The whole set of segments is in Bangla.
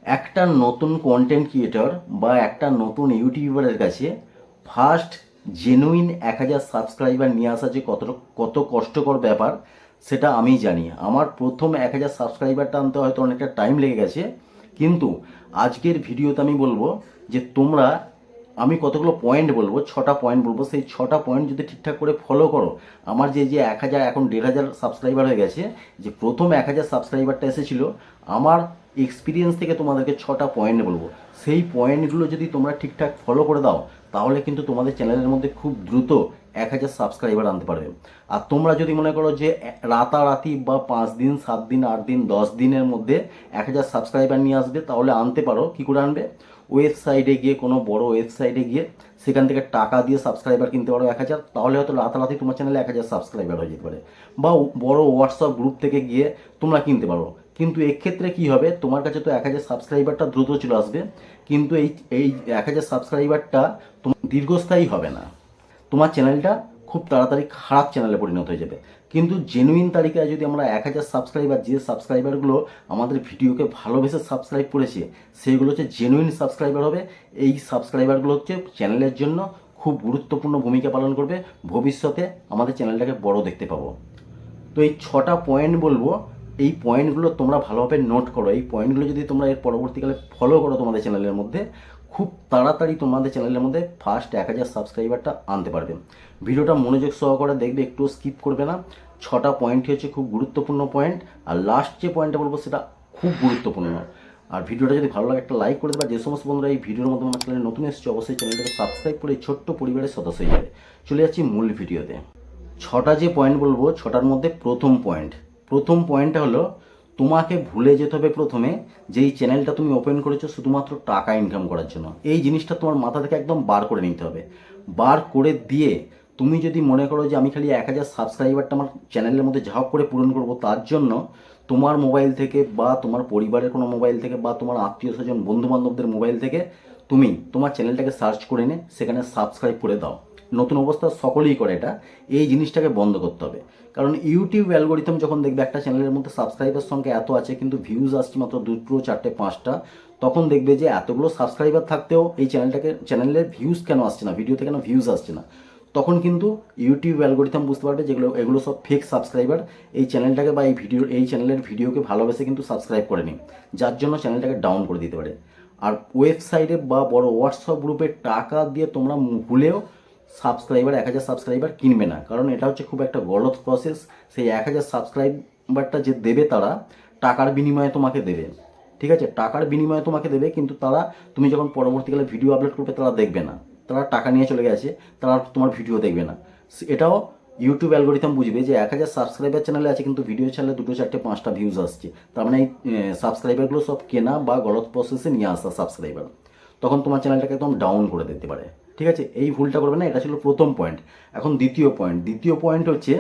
একটা নতুন কন্টেন্ট ক্রিয়েটর বা একটা নতুন ইউটিউবারের কাছে ফার্স্ট জেনুইন 1000 সাবস্ক্রাইবার নিয়ে আসা যে কত কত কষ্টকর ব্যাপার সেটা আমি জানি। আমার প্রথম 1000 সাবস্ক্রাইবারটা আনতে হয়তো অনেকটা টাইম লেগে গেছে, কিন্তু আজকের ভিডিওতে আমি বলবো যে তোমরা, আমি কতগুলো পয়েন্ট বলবো, 6টা পয়েন্ট বলবো, সেই 6টা পয়েন্ট যদি ঠিকঠাক করে ফলো করো, আমার যে যে 1000 এখন 1500 সাবস্ক্রাইবার হয়ে গেছে, যে প্রথম 1000 সাবস্ক্রাইবারটা এসেছিল, আমার এক্সপিরিয়েন্স থেকে তোমাদেরকে 6টা পয়েন্ট বলবো। সেই পয়েন্টগুলো যদি তোমরা ঠিকঠাক ফলো করে দাও, তাহলে কিন্তু তোমাদের চ্যানেলের মধ্যে খুব দ্রুত 1000 সাবস্ক্রাইবার আনতে পারবে। আর তোমরা যদি মনে করো যে রাতারাতি বা 5 দিন 7 দিন 8 দিন 10 দিনের মধ্যে 1000 সাবস্ক্রাইবার নিয়ে আসবে, তাহলে আনতে পারো। কী করে আনবে? ওয়েবসাইটে গিয়ে, কোনো বড় ওয়েবসাইটে গিয়ে সেখান থেকে টাকা দিয়ে সাবস্ক্রাইবার কিনতে পারো 1000, তাহলে হয়তো রাতারাতি তোমার চ্যানেলে 1000 সাবস্ক্রাইবার হয়ে যেতে পারে। বা বড় হোয়াটসঅ্যাপ গ্রুপ থেকে গিয়ে তোমরা কিনতে পারো। কিন্তু এক্ষেত্রে কি হবে, তোমার কাছে তো 1000 সাবস্ক্রাইবারটা দ্রুত চলে আসবে, কিন্তু এই এই 1000 সাবস্ক্রাইবারটা তোমার দীর্ঘস্থায়ী হবে না। তোমার চ্যানেলটা খুব তাড়াতাড়ি খারাপ চ্যানেলে পরিণত হয়ে যাবে। কিন্তু জেনুইন তালিকায় যদি আমরা 1000 সাবস্ক্রাইবার, যে সাবস্ক্রাইবারগুলো আমাদের ভিডিওকে ভালোবেসে সাবস্ক্রাইব করেছে, সেইগুলো হচ্ছে জেনুইন সাবস্ক্রাইবার হবে। এই সাবস্ক্রাইবারগুলো হচ্ছে চ্যানেলের জন্য খুব গুরুত্বপূর্ণ ভূমিকা পালন করবে। ভবিষ্যতে আমাদের চ্যানেলটাকে বড় দেখতে পাবো। তো এই 6টা পয়েন্ট বলবো, এই পয়েন্টগুলো তোমরা ভালোভাবে নোট করো। এই পয়েন্টগুলো যদি তোমরা এর পরবর্তীকালে ফলো করো তোমাদের চ্যানেলের মধ্যে, খুব তাড়াতাড়ি তোমাদের চ্যানেলের মধ্যে ফার্স্ট 1000 সাবস্ক্রাইবারটা আনতে পারবে। ভিডিওটা মনোযোগ সহকারে দেখবে, একটু স্কিপ করবে না। 6টা পয়েন্টই হচ্ছে খুব গুরুত্বপূর্ণ পয়েন্ট, আর লাস্ট যে পয়েন্টটা বলবো সেটা খুব গুরুত্বপূর্ণ। আর ভিডিওটা যদি ভালো লাগে একটা লাইক করে দেবে। যে সমস্ত বন্ধুরা এই ভিডিওর মধ্যে আমার চ্যানেলে নতুন এসেছে, অবশ্যই চ্যানেলটাকে সাবস্ক্রাইব করে এই ছোট্ট পরিবারের সদস্য হয়ে যাবে। চলে যাচ্ছি মূল ভিডিওতে। 6টা যে পয়েন্ট বলবো, 6টার মধ্যে প্রথম পয়েন্টটা হলো, তোমাকে ভুলে যেতে হবে প্রথমে যে এই চ্যানেলটা তুমি ওপেন করেছো শুধুমাত্র টাকা ইনকাম করার জন্য। এই জিনিসটা তোমার মাথা থেকে একদম বার করে নিতে হবে। বার করে দিয়ে তুমি যদি মনে করো যে আমি খালি 1000 সাবস্ক্রাইবারটা আমার চ্যানেলের মধ্যে ঝাঁপ করে পূরণ করবো, তার জন্য তোমার মোবাইল থেকে বা তোমার পরিবারের কোনো মোবাইল থেকে বা তোমার আত্মীয় স্বজন বন্ধু বান্ধবদের মোবাইল থেকে তুমি তোমার চ্যানেলটাকে সার্চ করে এনে সেখানে সাবস্ক্রাইব করে দাও। নতুন অবস্থা সকলেই করে এটা। এই জিনিসটাকে বন্ধ করতে হবে। কারণ ইউটিউব অ্যালগোরিথম যখন দেখবে একটা চ্যানেলের মধ্যে সাবস্ক্রাইবার সংখ্যা এত আছে কিন্তু ভিউজ আসছে মাত্র 2টো 4টে 5টা, তখন দেখবে যে এতগুলো সাবস্ক্রাইবার থাকতেও এই চ্যানেলের ভিউজ কেন আসছে না, ভিডিওতে কেন ভিউজ আসছে না। তখন কিন্তু ইউটিউব অ্যালগোরিথম বুঝতে পারবে যেগুলো এগুলো সব ফেক সাবস্ক্রাইবার। এই চ্যানেলটাকে বা এই চ্যানেলের ভিডিওকে ভালোবেসে কিন্তু সাবস্ক্রাইব করেনি, যার জন্য চ্যানেলটাকে ডাউন করে দিতে পারে। আর ওয়েবসাইটে বা বড় হোয়াটসঅ্যাপ গ্রুপে টাকা দিয়ে তোমরা ভুলেও 1000 সাবস্ক্রাইবার কিনবে না, কারণ এটা হচ্ছে খুব একটা গলত প্রসেস। সেই 1000 সাবস্ক্রাইবারটা যে দেবে তারা টাকার বিনিময়ে তোমাকে দেবে, ঠিক আছে? টাকার বিনিময়ে তোমাকে দেবে, কিন্তু তারা, তুমি যখন পরবর্তীকালে ভিডিও আপলোড করবে তারা দেখবে না। তারা টাকা নিয়ে চলে গেছে, তারা তোমার ভিডিও দেখবে না। এটাও ইউটিউব অ্যালগোরিথম বুঝবে যে 1000 সাবস্ক্রাইবার চ্যানেলে আছে কিন্তু ভিডিও ছাড়লে 2টো 4টে 5টা ভিউজ আসছে, তার মানে এই সাবস্ক্রাইবারগুলো সব কেনা বা গলত প্রসেসে নিয়ে আসা সাবস্ক্রাইবার। তখন তোমার চ্যানেলটাকে একদম ডাউন করে দিতে পারে। ঠিক আছে, এই ভুলটা করবে না। এটা ছিল প্রথম পয়েন্ট। এখন দ্বিতীয় পয়েন্ট হচ্ছে,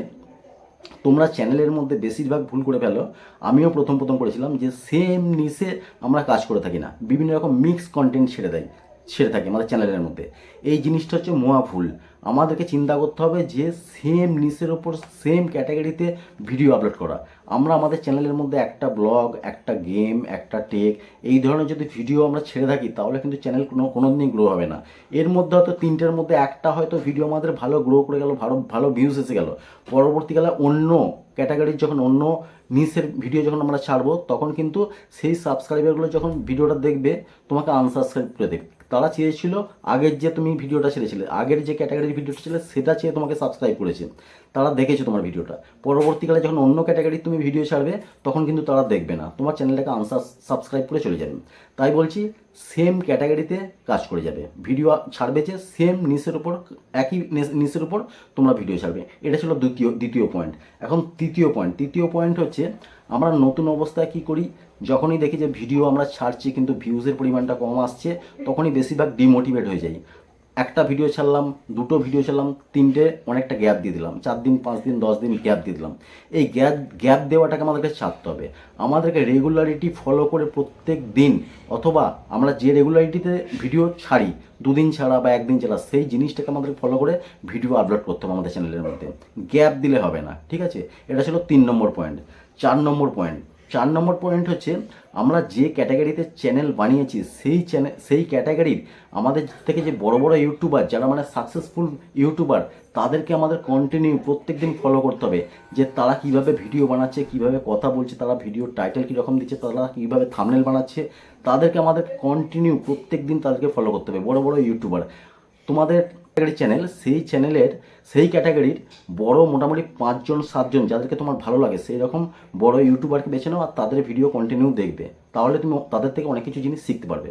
তোমরা চ্যানেলের মধ্যে বেশিরভাগ ভুল করে ফেলো। আমিও প্রথম করেছিলাম যে সেম নিশে আমরা কাজ করে থাকি না, বিভিন্ন রকম মিক্স কন্টেন্ট ছেড়ে থাকি আমাদের চ্যানেলের মধ্যে। এই জিনিসটা হচ্ছে মহা ভুল। আমাদেরকে চিন্তা করতে হবে যে সেম নিশের ওপর সেম ক্যাটাগরিতে ভিডিও আপলোড করা। আমরা আমাদের চ্যানেলের মধ্যে একটা ব্লগ, একটা গেম, একটা টেক, এই ধরনের যদি ভিডিও আমরা ছেড়ে থাকি, তাহলে কিন্তু চ্যানেল কোনোদিনই গ্রো হবে না। এর মধ্যে হয়তো 3টের মধ্যে একটা হয়তো ভিডিও আমাদের ভালো গ্রো করে গেল, ভালো ভিউজ এসে গেল। পরবর্তীকালে অন্য ক্যাটাগরির যখন অন্য নিশের ভিডিও যখন আমরা ছাড়বো, তখন কিন্তু সেই সাবস্ক্রাইবারগুলো যখন ভিডিওটা দেখবে তোমাকে আনসাবস্ক্রাইব করে দেবে। তারা চেয়েছিল আগের যে তুমি ভিডিওটা ছেড়েছিলে, আগের যে ক্যাটাগরির ভিডিওটা ছিল সেটা চেয়ে তোমাকে সাবস্ক্রাইব করেছে, তারা দেখেছে তোমার ভিডিওটা। পরবর্তীকালে যখন অন্য ক্যাটাগরির তুমি ভিডিও ছাড়বে, তখন কিন্তু তারা দেখবে না, তোমার চ্যানেলটাকে সাবস্ক্রাইব করে চলে যাবে। তাই বলছি, সেম ক্যাটাগরিতে কাজ করে যাবে। ভিডিও ছাড়বে যে সেম নিশের উপর, একই নিশের উপর তোমরা ভিডিও ছাড়বে। এটা ছিল দ্বিতীয় পয়েন্ট। এখন তৃতীয় পয়েন্ট হচ্ছে, আমরা নতুন অবস্থায় কি করি, যখনই দেখি যে ভিডিও আমরা ছাড়ছি কিন্তু ভিউজের পরিমাণটা কম আসছে, তখনই বেশিরভাগ ডিমোটিভেট হয়ে যাই। একটা ভিডিও ছাড়লাম, 2টো ভিডিও ছাড়লাম, 3টে অনেকটা গ্যাপ দিয়ে দিলাম, 4 দিন 5 দিন 10 দিন গ্যাপ দিয়ে দিলাম। এই গ্যাপ দেওয়াটাকে আমাদেরকে ছাড়তে হবে। আমাদেরকে রেগুলারিটি ফলো করে প্রত্যেক দিন, অথবা আমরা যে রেগুলারিটিতে ভিডিও ছাড়ি, 2 দিন ছাড়া বা 1 দিন ছাড়া, সেই জিনিসটাকে আমাদের ফলো করে ভিডিও আপলোড করতে হবে আমাদের চ্যানেলের মধ্যে। গ্যাপ দিলে হবে না, ঠিক আছে? এটা ছিল 3 নম্বর পয়েন্ট। 4 নম্বর পয়েন্ট, 4 নম্বর পয়েন্ট হচ্ছে আমরা যে ক্যাটাগরিতে চ্যানেল বানিয়েছি সেই ক্যাটাগরির আমাদের থেকে যে বড় বড় ইউটিউবার যারা মানে সাকসেসফুল ইউটিউবার তাদেরকে আমাদের কন্টিনিউ প্রত্যেক দিন ফলো করতে হবে, যে তারা কিভাবে ভিডিও বানাচ্ছে, কিভাবে কথা বলছে, তারা ভিডিওর টাইটেল কীরকম দিচ্ছে, তারা কীভাবে থাম্বনেল বানাচ্ছে, তাদেরকে আমাদের কন্টিনিউ প্রত্যেক দিন তাদেরকে ফলো করতে হবে। বড় বড় ইউটিউবার তোমাদের ক্যাটাগরি চ্যানেল, সেই চ্যানেলের সেই ক্যাটাগরির বড় মোটামুটি 5 জন 7 জন যাদেরকে তোমার ভালো লাগে সেই রকম বড় ইউটিউবারকে বেছে নাও আর তাদের ভিডিও কন্টিনিউ দেখবে, তাহলে তুমি তাদের থেকে অনেক কিছু জিনিস শিখতে পারবে।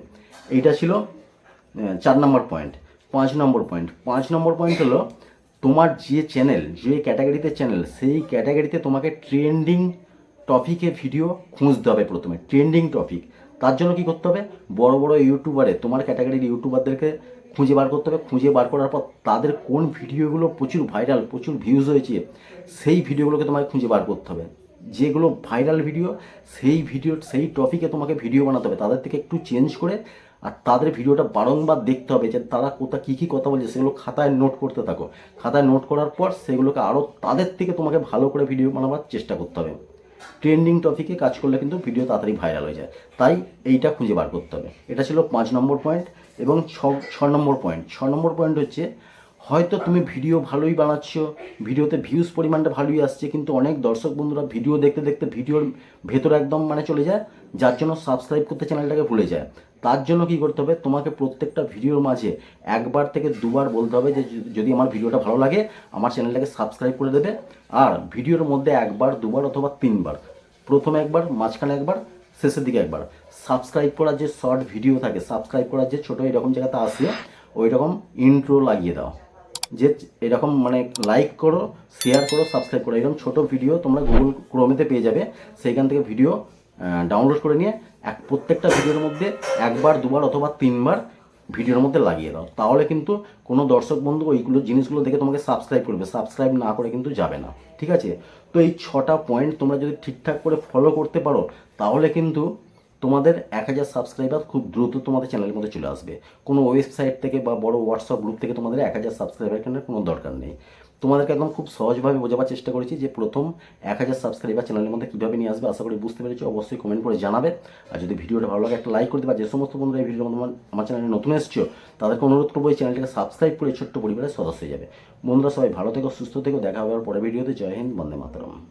এইটা ছিল 4 নম্বর পয়েন্ট। 5 নম্বর পয়েন্ট হলো তোমার যে চ্যানেল, যে ক্যাটাগরিতে চ্যানেল, সেই ক্যাটাগরিতে তোমাকে ট্রেন্ডিং টপিকে ভিডিও খুঁজতে হবে। প্রথমে ট্রেন্ডিং টপিক, তার জন্য কি করতে হবে, বড় বড় ইউটিউবারে তোমার ক্যাটাগরির ইউটিউবারদেরকে খুঁজে বার করতে হবে। খুঁজে বার করার পর তাদের কোন ভিডিওগুলো প্রচুর ভাইরাল, প্রচুর ভিউজ হয়েছে, সেই ভিডিওগুলোকে তোমাকে খুঁজে বার করতে হবে। যেগুলো ভাইরাল ভিডিও, সেই টপিকে তোমাকে ভিডিও বানাতে হবে, তাদের থেকে একটু চেঞ্জ করে। আর তাদের ভিডিওটা বারংবার দেখতে হবে, যে তারা কী কী কথা বলছে সেগুলো খাতায় নোট করতে থাকো। খাতায় নোট করার পর সেগুলোকে আরও তাদের থেকে তোমাকে ভালো করে ভিডিও বানাবার চেষ্টা করতে হবে। ট্রেন্ডিং টপিকে কাজ করলে কিন্তু ভিডিও তাড়াতাড়ি ভাইরাল হয়ে যায়, তাই এইটা খুঁজে বার করতে হবে। এটা ছিল 5 নম্বর পয়েন্ট। এবং 6 নম্বর পয়েন্ট হচ্ছে হয়তো তুমি ভিডিও ভালোই বানাচ্ছ, ভিডিওতে ভিউজ পরিমাণটা ভালোই আসছে, কিন্তু অনেক দর্শক বন্ধুরা ভিডিও দেখতে দেখতে ভিডিওর ভেতরে একদম মানে চলে যায়, যার জন্য সাবস্ক্রাইব করতে চ্যানেলটাকে ভুলে যায়। তার জন্য কি করতে হবে, তোমাকে প্রত্যেকটা ভিডিওর মাঝে 1বার থেকে 2বার বলতে হবে যে যদি আমার ভিডিওটা ভালো লাগে আমার চ্যানেলটাকে সাবস্ক্রাইব করে দেবে। আর ভিডিওর মধ্যে 1বার 2বার অথবা 3বার, প্রথমে 1বার, মাঝখানে 1বার, শেষের দিকে 1বার সাবস্ক্রাইব করার যে শর্ট ভিডিও থাকে, সাবস্ক্রাইব করার যে ছোটো এরকম জায়গাতে আসে ওই রকম ইন্ট্রো লাগিয়ে দাও, যে এরকম মানে লাইক করো, শেয়ার করো, সাবস্ক্রাইব করো, এরকম ছোটো ভিডিও তোমরা গুগল ক্রোমেতে পেয়ে যাবে। সেইখান থেকে ভিডিও ডাউনলোড করে নিয়ে প্রত্যেকটা ভিডিওর মধ্যে 1বার 2বার অথবা 3বার ভিডিওর মধ্যে লাগিয়ে দাও, তাহলে কিন্তু কোনো দর্শক বন্ধু ওইগুলো জিনিসগুলো দেখে তোমাকে সাবস্ক্রাইব করবে, সাবস্ক্রাইব না করে কিন্তু যাবে না। ঠিক আছে, তো এই 6টা পয়েন্ট তোমরা যদি ঠিকঠাক করে ফলো করতে পারো তাহলে কিন্তু তোমাদের 1000 সাবস্ক্রাইবার খুব দ্রুত তোমাদের চ্যানেলের মধ্যে চলে আসবে। কোনো ওয়েবসাইট থেকে বা বড় হোয়াটসঅ্যাপ গ্রুপ থেকে তোমাদের 1000 সাবস্ক্রাইবার কেনার কোনো দরকার নেই। তোমাদেরকে একদম খুব সহজভাবে বোঝাবার চেষ্টা করেছি যে প্রথম 1000 সাবস্ক্রাইবার চ্যানেলের মধ্যে কীভাবে নিয়ে আসবে। আশা করি বুঝতে পেরেছি, অবশ্যই কমেন্ট করে জানাবে। আর যদি ভিডিওটা ভালো লাগে একটা লাইক করে দেবে। যে সমস্ত বন্ধুরা এই ভিডিওর মধ্যে আমার চ্যানেলে নতুন এসেছো তাদেরকে অনুরোধ করবো এই চ্যানেলটাকে সাবস্ক্রাইব করে ছোট্ট পরিবারের সদস্য হয়ে যাবে। বন্ধুরা সবাই ভালো থেকো, সুস্থ থেকো, দেখা হবে আর পরের ভিডিওতে। জয় হিন্দ, বন্দে মাতরম।